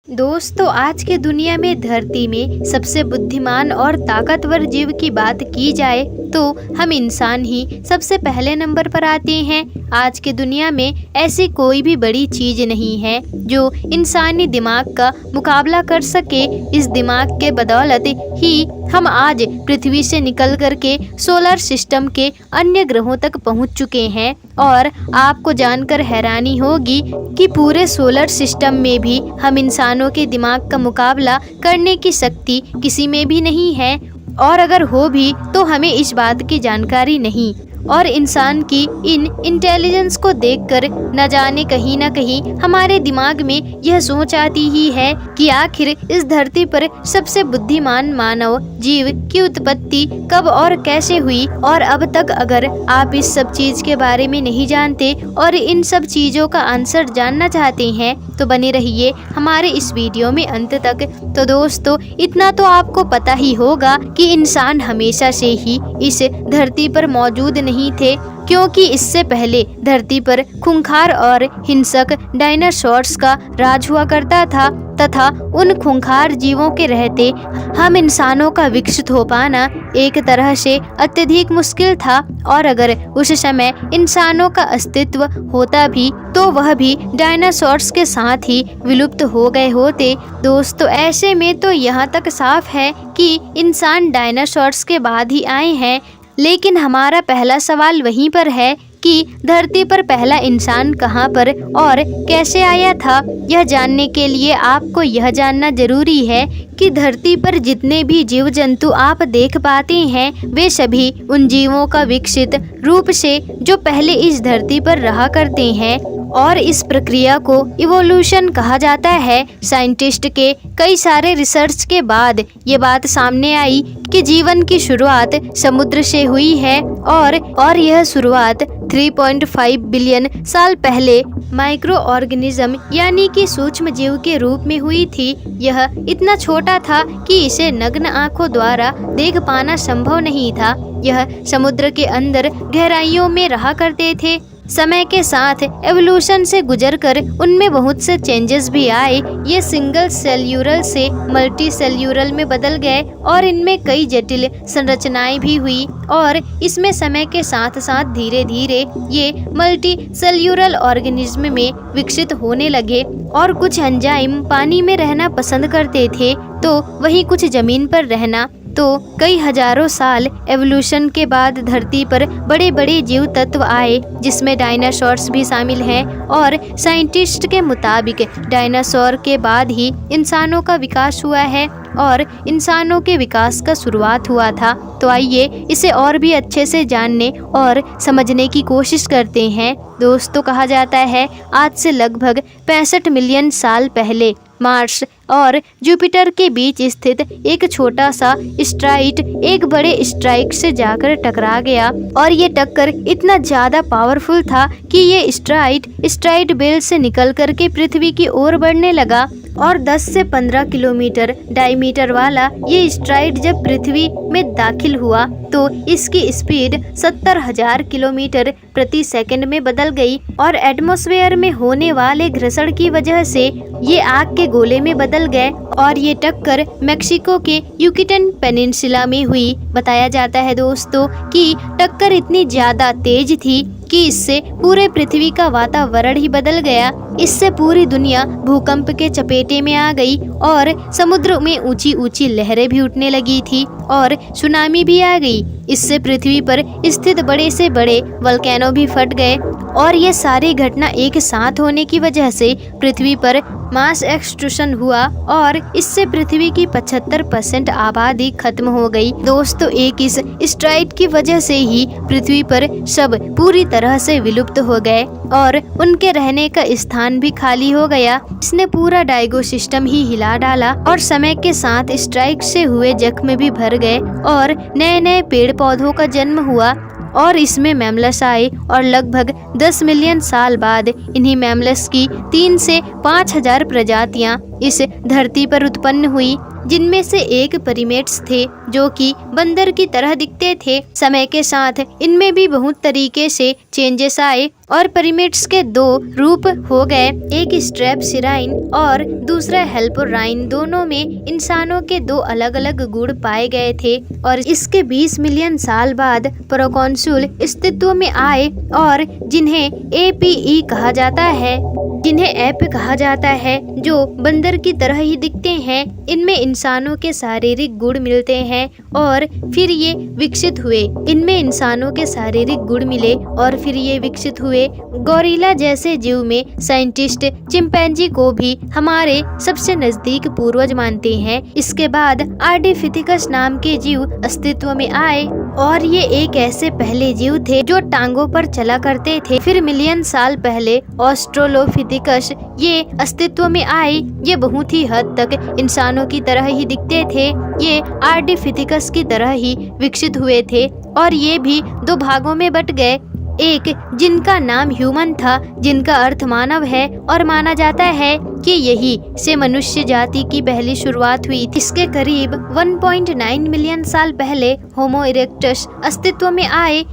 दोस्तों, आज के दुनिया में धरती में सबसे बुद्धिमान और ताकतवर जीव की बात की जाए तो हम इंसान ही सबसे पहले नंबर पर आते हैं। आज के दुनिया में ऐसी कोई भी बड़ी चीज नहीं है जो इंसानी दिमाग का मुकाबला कर सके। इस दिमाग के बदौलत ही हम आज पृथ्वी से निकल करके सोलर सिस्टम के अन्य ग्रहों तक पहुंच चुके हैं। और आपको जानकर हैरानी होगी कि पूरे सोलर सिस्टम में भी हम इंसानों के दिमाग का मुकाबला करने की शक्ति किसी में भी नहीं है, और अगर हो भी तो हमें इस बात की जानकारी नहीं। और इंसान की इन इंटेलिजेंस को देखकर न जाने कहीं ना कहीं हमारे दिमाग में यह सोच आती ही है कि आखिर इस धरती पर सबसे बुद्धिमान मानव जीव की उत्पत्ति कब और कैसे हुई। और अब तक अगर आप इस सब चीज के बारे में नहीं जानते और इन सब चीजों का आंसर जानना चाहते हैं तो बने रहिए हमारे इस वीडियो में अंत तक। तो दोस्तों, इतना तो आपको पता ही होगा कि इंसान हमेशा से ही इस धरती पर मौजूद नहीं थे, क्योंकि इससे पहले धरती पर खूंखार और हिंसक डायनासोर्स का राज हुआ करता था तथा उन खूंखार जीवों के रहते हम इंसानों का विकसित हो पाना एक तरह से अत्यधिक मुश्किल था। और अगर उस समय इंसानों का अस्तित्व होता भी तो वह भी डायनासोर्स के साथ ही विलुप्त हो गए होते। दोस्तों, ऐसे में तो यहाँ तक साफ है कि इंसान डायनासोर्स के बाद ही आए हैं। लेकिन हमारा पहला सवाल वहीं पर है कि धरती पर पहला इंसान कहां पर और कैसे आया था। यह जानने के लिए आपको यह जानना जरूरी है कि धरती पर जितने भी जीव जंतु आप देख पाते हैं वे सभी उन जीवों का विकसित रूप से जो पहले इस धरती पर रहा करते हैं, और इस प्रक्रिया को इवोल्यूशन कहा जाता है। साइंटिस्ट के कई सारे रिसर्च के बाद ये बात सामने आई कि जीवन की शुरुआत समुद्र से हुई है और यह शुरुआत 3.5 बिलियन साल पहले माइक्रो ऑर्गेनिज्म यानी कि सूक्ष्म जीव के रूप में हुई थी। यह इतना छोटा था कि इसे नग्न आंखों द्वारा देख पाना संभव नहीं था। यह समुद्र के अंदर गहराइयों में रहा करते थे। समय के साथ एवोल्यूशन से गुजरकर उनमें बहुत से चेंजेस भी आए। ये सिंगल सेल्यूलर से मल्टी सेल्यूलर में बदल गए और इनमें कई जटिल संरचनाएं भी हुई, और इसमें समय के साथ साथ धीरे धीरे ये मल्टी सेल्यूलर ऑर्गेनिज्म में विकसित होने लगे। और कुछ एंजाइम पानी में रहना पसंद करते थे तो वहीं कुछ जमीन पर रहना। तो कई हजारों साल एवोल्यूशन के बाद धरती पर बड़े बड़े जीव तत्व आए जिसमें डायनासोर्स भी शामिल हैं। और साइंटिस्ट के मुताबिक डायनासोर के बाद ही इंसानों का विकास हुआ है और इंसानों के विकास का शुरुआत हुआ था। तो आइए इसे और भी अच्छे से जानने और समझने की कोशिश करते हैं। दोस्तों, कहा जाता है आज से लगभग 65 मिलियन साल पहले मार्स और जुपिटर के बीच स्थित एक छोटा सा एस्टेरॉइड एक बड़े एस्टेरॉइड से जाकर टकरा गया, और ये टक्कर इतना ज्यादा पावरफुल था कि ये एस्टेरॉइड बेल्ट से निकल करके पृथ्वी की ओर बढ़ने लगा। और 10 से 15 किलोमीटर डायमीटर वाला ये एस्टेरॉइड जब पृथ्वी में दाखिल हुआ तो इसकी स्पीड 70,000 किलोमीटर प्रति सेकंड में बदल गई, और एटमॉस्फेयर में होने वाले घर्षण की वजह से ये आग के गोले में बदल गए। और ये टक्कर मेक्सिको के युकिटन पेनिनसुला में हुई। बताया जाता है दोस्तों कि टक्कर इतनी ज्यादा तेज थी कि इससे पूरे पृथ्वी का वातावरण ही बदल गया। इससे पूरी दुनिया भूकंप के चपेटे में आ गई और समुद्र में ऊंची ऊंची लहरें भी उठने लगी थी और सुनामी भी आ गई। इससे पृथ्वी पर स्थित बड़े से बड़े वोल्केनो भी फट गए, और ये सारी घटना एक साथ होने की वजह से पृथ्वी पर मास एक्सटिंक्शन हुआ और इससे पृथ्वी की 75% आबादी खत्म हो गई। दोस्तों, एक इस एस्टेरॉइड की वजह से ही पृथ्वी पर सब पूरी तरह से विलुप्त हो गए और उनके रहने का स्थान भी खाली हो गया। इसने पूरा डाइगो सिस्टम ही हिला डाला और समय के साथ एस्टेरॉइड से हुए जख्म भी भर गए और नए नए पेड़ पौधों का जन्म हुआ, और इसमें मैमल्स आए। और लगभग 10 मिलियन साल बाद इन्हीं मैमल्स की 3 से 5 हजार प्रजातियां इस धरती पर उत्पन्न हुई, जिनमें से एक परिमेट्स थे जो कि बंदर की तरह दिखते थे। समय के साथ इनमें भी बहुत तरीके से चेंजेस आए और परिमेट्स के दो रूप हो गए, एक स्ट्रेप्सिराइन और दूसरा हेल्पोराइन। दोनों में इंसानों के दो अलग अलग गुण पाए गए थे और इसके 20 मिलियन साल बाद प्रोकॉन्सुल अस्तित्व में आए और जिन्हें एपीई कहा जाता है, जिन्हें एप कहा जाता है, जो बंदर की तरह ही दिखते हैं। इनमें इंसानों के शारीरिक गुण मिलते हैं और फिर ये विकसित हुए। इनमें इंसानों के शारीरिक गुण मिले और फिर ये विकसित हुए। गोरिल्ला जैसे जीव में साइंटिस्ट चिंपैंजी को भी हमारे सबसे नजदीक पूर्वज मानते हैं। इसके बाद आर्डिफिथिकस नाम के जीव अस्तित्व में आए और ये एक ऐसे पहले जीव थे जो टांगों पर चला करते थे। फिर मिलियन साल पहले ऑस्ट्रोलोपिथेकस ये अस्तित्व में आए। ये बहुत ही हद तक इंसानों की तरह ही दिखते थे। ये आर्डिफिथिकस की तरह ही विकसित हुए थे और ये भी दो भागों में बट गए, एक जिनका नाम ह्यूमन था, जिनका अर्थ मानव है, और माना जाता है कि यही से मनुष्य जाति की पहली शुरुआत हुई थी। इसके करीब 1.9 मिलियन साल पहले होमो इरेक्टस अस्तित्व में आए।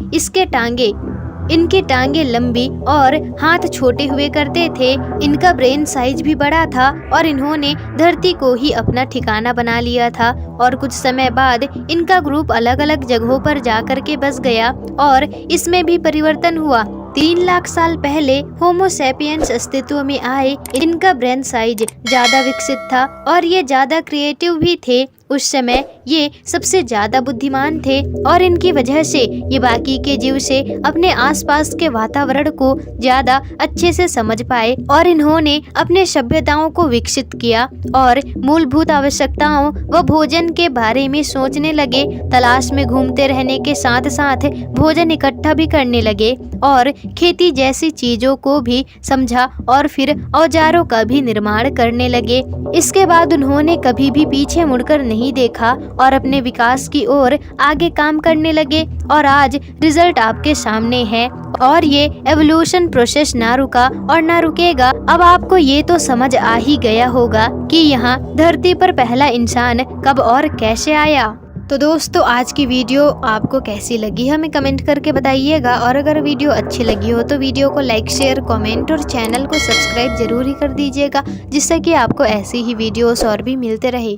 इनकी टांगे लंबी और हाथ छोटे हुए करते थे। इनका ब्रेन साइज भी बड़ा था और इन्होंने धरती को ही अपना ठिकाना बना लिया था और कुछ समय बाद इनका ग्रुप अलग अलग जगहों पर जाकर के बस गया और इसमें भी परिवर्तन हुआ। 3 लाख साल पहले होमो सैपियंस अस्तित्व में आए। इनका ब्रेन साइज ज्यादा विकसित था और ये ज्यादा क्रिएटिव भी थे। उस समय ये सबसे ज्यादा बुद्धिमान थे और इनकी वजह से ये बाकी के जीव से अपने आसपास के वातावरण को ज्यादा अच्छे से समझ पाए और इन्होंने अपने सभ्यताओं को विकसित किया और मूलभूत आवश्यकताओं व भोजन के बारे में सोचने लगे। तलाश में घूमते रहने के साथ साथ भोजन इकट्ठा भी करने लगे और खेती जैसी चीजों को भी समझा और फिर औजारों का भी निर्माण करने लगे। इसके बाद उन्होंने कभी भी पीछे मुड़कर नहीं देखा और अपने विकास की ओर आगे काम करने लगे और आज रिजल्ट आपके सामने है और ये एवोल्यूशन प्रोसेस ना रुका और ना रुकेगा। अब आपको ये तो समझ आ ही गया होगा कि यहाँ धरती पर पहला इंसान कब और कैसे आया। तो दोस्तों, आज की वीडियो आपको कैसी लगी हमें कमेंट करके बताइएगा और अगर वीडियो अच्छी लगी हो तो वीडियो को लाइक, शेयर, कमेंट और चैनल को सब्सक्राइब जरूर ही कर दीजिएगा, जिससे कि आपको ऐसी ही वीडियोस और भी मिलते रहे।